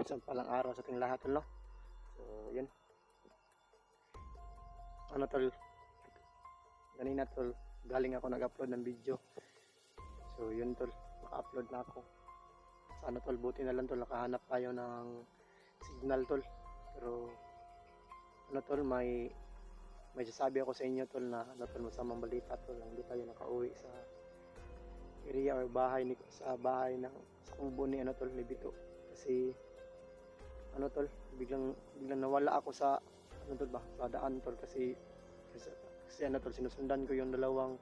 Isang palang araw sa ating lahat, no? So, yun. Ano tol, kanina tol, galing ako nag-upload ng video. So, yun tol, naka-upload na ako. Sana tol, buti na lang tol, nakahanap tayo ng signal tol. Pero, ano tol, may sasabi ako sa inyo tol na ano tol, masamang balita tol, hindi tayo nakauwi sa area or bahay sa bahay ng sa kubo ni ano tol, ni Bito. Kasi ano tol, biglang nawala ako sa ano tol ba, sa daan tol kasi ano tol, sinusundan ko yung dalawang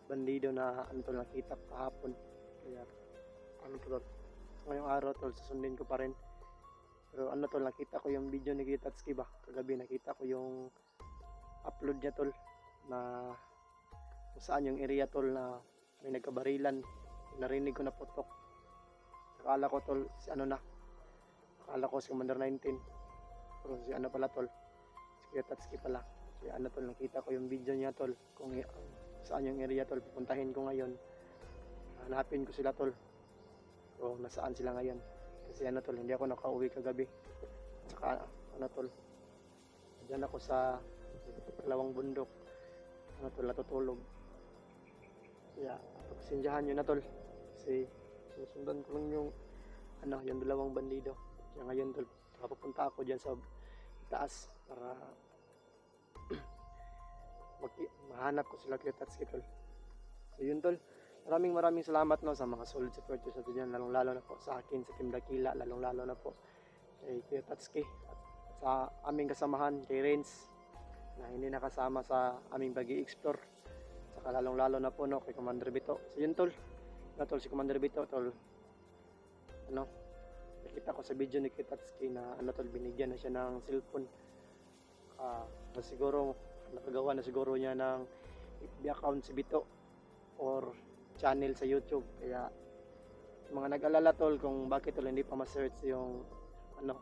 bandido na ano tol, nakita kahapon. Kaya ano tol, ngayong araw tol, susundin ko pa rin. Pero ano tol, nakita ko yung video ni Kitatsuki ba, kagabi nakita ko yung upload niya tol, na kung saan yung area tol na may nagkabarilan. Narinig ko na putok. Akala ko tol, si ano na, akala ko si Commander 19. Pero si ano pala tol, si Kitatsuki pala. Kaya ano tol, nakita ko yung video niya tol, kung saan yung area tol, pupuntahin ko ngayon. Hanapin ko sila tol, o nasaan sila ngayon. Kasi ano tol, hindi ako nakauwi kagabi. Saka ano tol, dyan ako sa kalawang bundok, ano tol, natutulog. Kaya pagsindihan nyo na tol, kasi sinusundan ko lang yung ano, yung dalawang bandido. Kaya ngayon tol, papunta ako dyan sa taas para mahanap ko sila Kitatsuki tol. So yun tol, maraming salamat no sa mga solid supporters sa dyan, lalong lalo na po sa akin, sa Team Dakila, lalong lalo na po kay Kitatsuki at sa aming kasamahan kay Renz na hindi nakasama sa aming pag-i-explore, saka lalong lalo na po no kay Commander Bito. So yun tol, na tol, si Commander Bito tol, ano, nakita ko sa video ni Kitatsuki na ano tol, binigyan na siya ng cellphone. Na siguro nakagawa na siguro niya ng FB account si Bito or channel sa YouTube. Kaya mga nag-alala tol kung bakit tol hindi pa ma-search yung ano,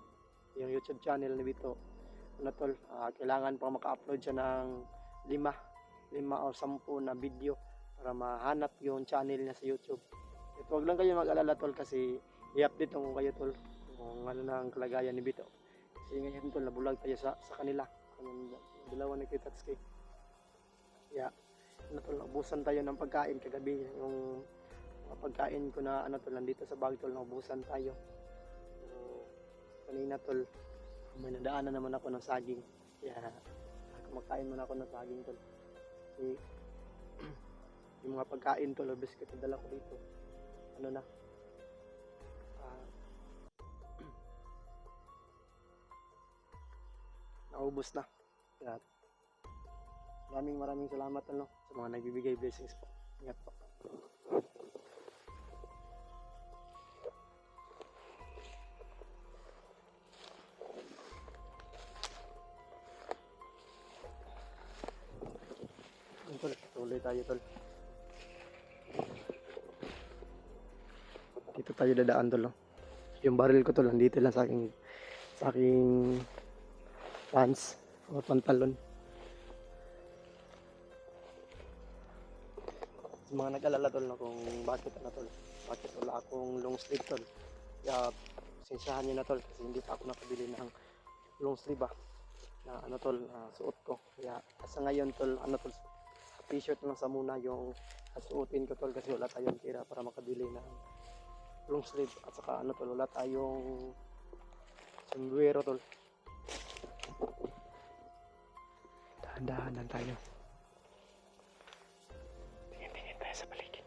yung YouTube channel ni Bito, ano tol, kailangan pa maka-upload siya ng 5 o 10 na video para mahanap yung channel niya sa YouTube. Ito, wag lang kayo mag-alala tol, kasi i-update ko kayo tol kung ano na ang kalagayan ni Bito. Kasi ngayon tol, nabulag tayo sa kanila, yung dalawa ni Kitatsuki. Kaya ano tol, naubusan tayo ng pagkain kagabi. Yung mga pagkain ko na ano tol, nandito sa bag tol, naubusan tayo. Pero kanina tol, may nadaanan naman ako ng saging. Kaya kumakain muna ako ng saging tol. Kasi yung mga pagkain tol, o biscuit na dala ko dito, ano na, naubos na. Kaya maraming salamat ano, sa mga nagbibigay blessings po. Ingat po. Tol, tuloy tayo tol. Dito tayo dadaan tol. Yung baril ko tol, nandito lang sa aking pants o pantalon. Mga nag-alala tol na kung bakit wala akong long sleeve tol. Kaya sensyahan nyo na tol, kasi hindi pa ako nakabili ng long sleeve na ano tol, suot ko. Kaya asa ngayon tol, ano tol, t-shirt lang sa muna yung suotin ko tol, kasi wala tayong tira para makabili ng long sleeve. At saka ano tol, wala tayong sombrero tol. Dahan-dahan lang tayo. Tingin tayo sa paligid.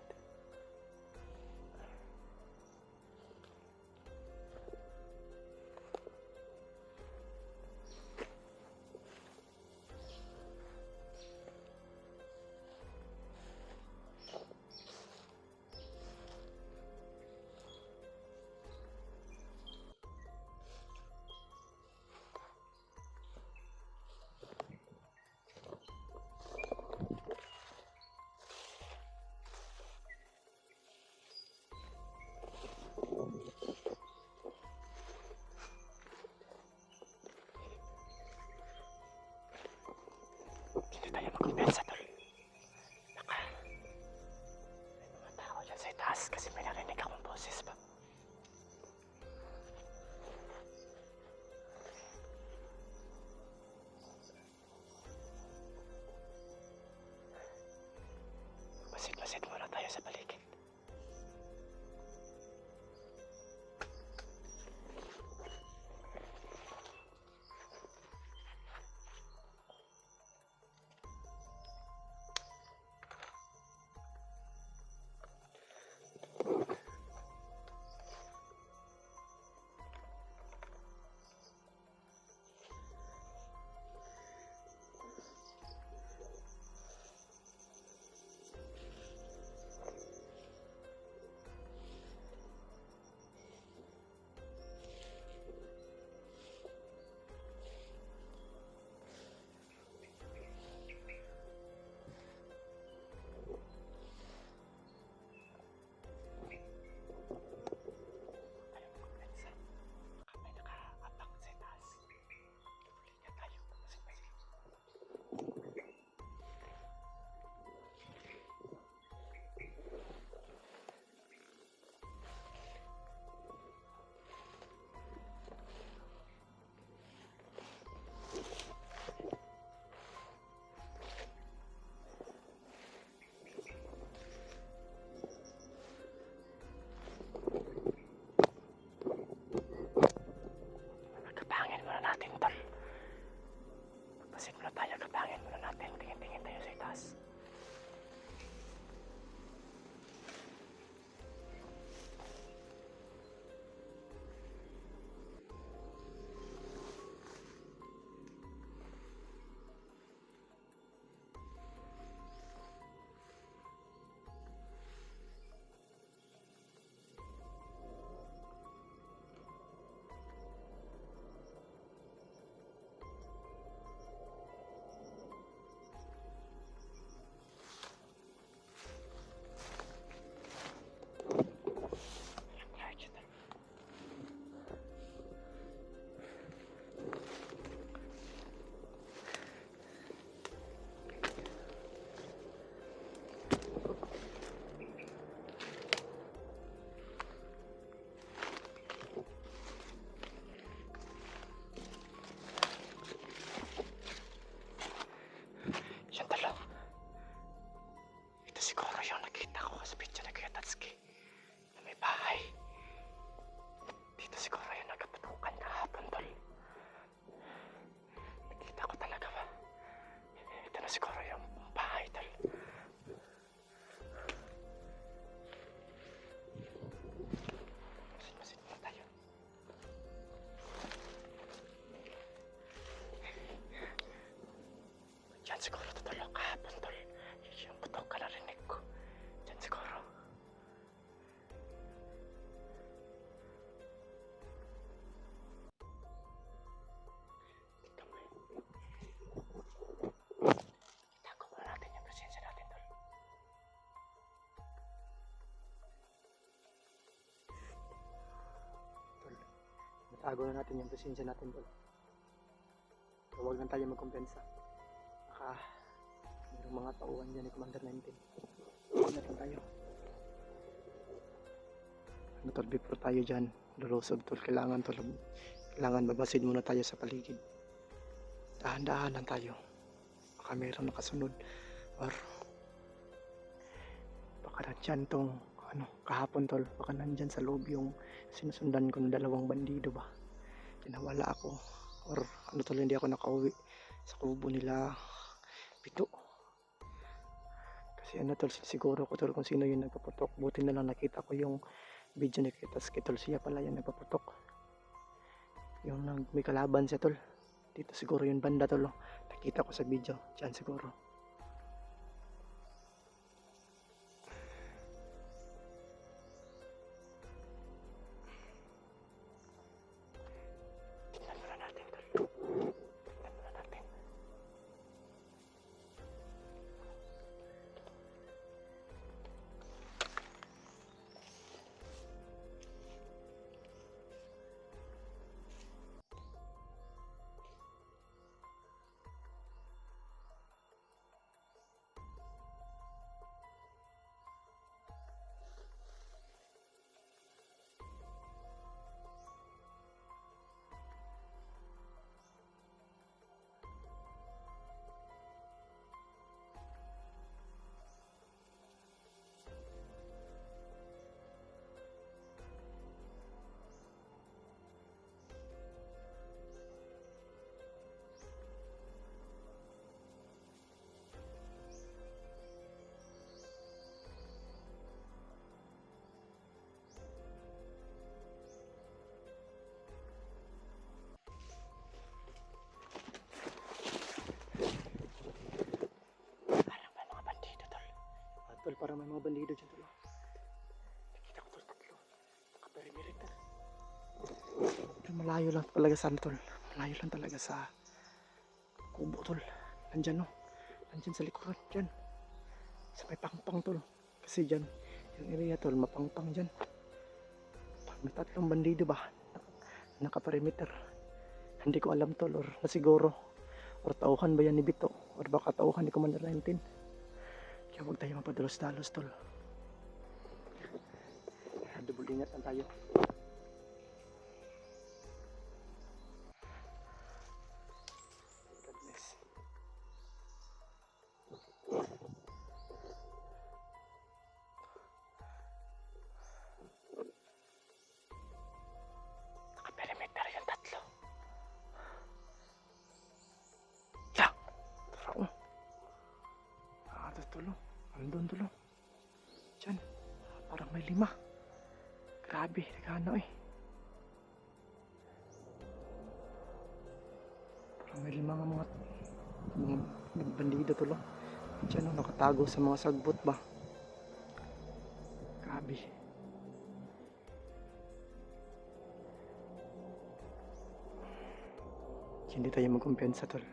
Itago na natin yung presensya natin tol. So, huwag lang tayo magkumpensa. Baka mayroong mga tauhan dyan ni Commander 19. Huwag natin tayo. Ano tol, before tayo dyan lulusog tol, kailangan magmasid muna tayo sa paligid. Dahan-dahanan tayo. Baka mayroong nakasunod or baka nandyan tong kahapon tol, baka nandyan sa loob yung sinusundan ko ng 2 bandido ba. Tinawala ako or tol, hindi ako nakauwi sa kubo nila Pito. Kasi tol, siguro ko tol kung sino yung nagpaputok. Buti na lang nakita ko yung video ni Kitas Kitol, siya pala yung nagpaputok. Yung may kalaban siya tol. Dito siguro yung banda tol. Nakita ko sa video. Diyan siguro. Tignan muna natin tol. Tignan muna natin. Tol, parang may mga bandido dyan tol. Nakita ko tol, 3. Nakaperimeter. Malayo lang talaga sa tol. Malayo lang talaga sa kubo tol. Nandyan nandyan sa likuran dyan. Sa may pangpang tol. Kasi dyan, yung area tol, mapangpang dyan. May 3 bandido ba? Nakaperimeter. Hindi ko alam tol, or nasiguro. Or tauhan ba yan ni Bito? Or baka tauhan ni Commander 19? Kaya huwag tayo mapadalos-dalos tol. Double ingat lang tayo. God bless. Nakaperimeter yung 3. Yeah! Tara tulo. Andun tulo. Diyan. Parang may 5. Grabe, nagano eh. Parang may 5 mga bandido tulo. Diyan nakatago sa mga sagbot ba. Grabe. Hindi tayo magkumpensa tol.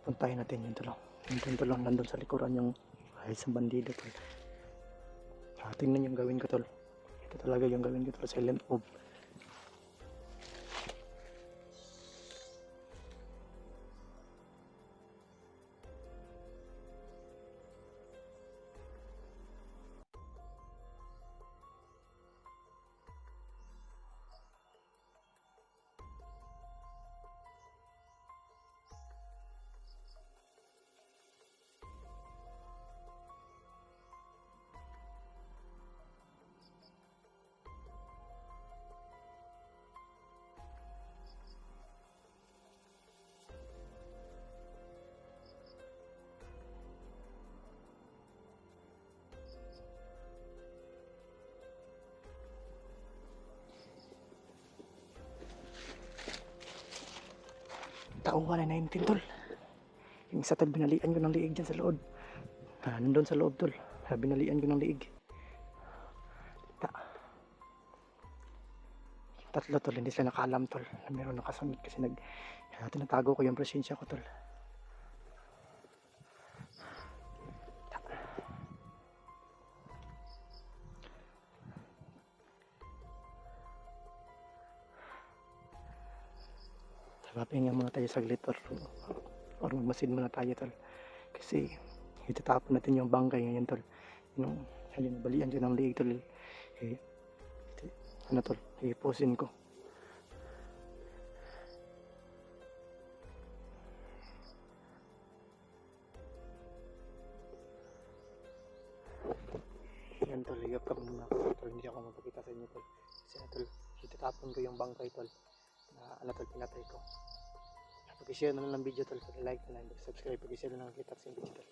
Puntahin natin yung tulong. Yung tulong nandun sa likuran yung isang bandido tol. Tingnan yung gawin ko tol. Ito talaga yung gawin ko tol. Silent move. taong 19 tol. Yung isa tol, binalian ko ng liig dyan sa loob. Nandun sa loob tol. Binalian ko ng liig. Tatlo tol, hindi sila nakaalam tol. Na meron nakasunod kasi tinatago ko yung presensya ko tol. Papahinga muna tayo saglit or magmasid muna tayo tol. Kasi itatapon natin yung bangkay ngayon tol. Yung balian dyan ng liig tol. Ano tol, ipusin ko. Yan tol, higap ka muna ako tol. Hindi ako mapakita sa inyo tol. Kasi tol, itatapon ko yung bangkay tol. Na tol, pinatay ko. Pag-share na lang ng video tol, pag-like na lang, pag-subscribe, pag-share na lang kita sa video tol.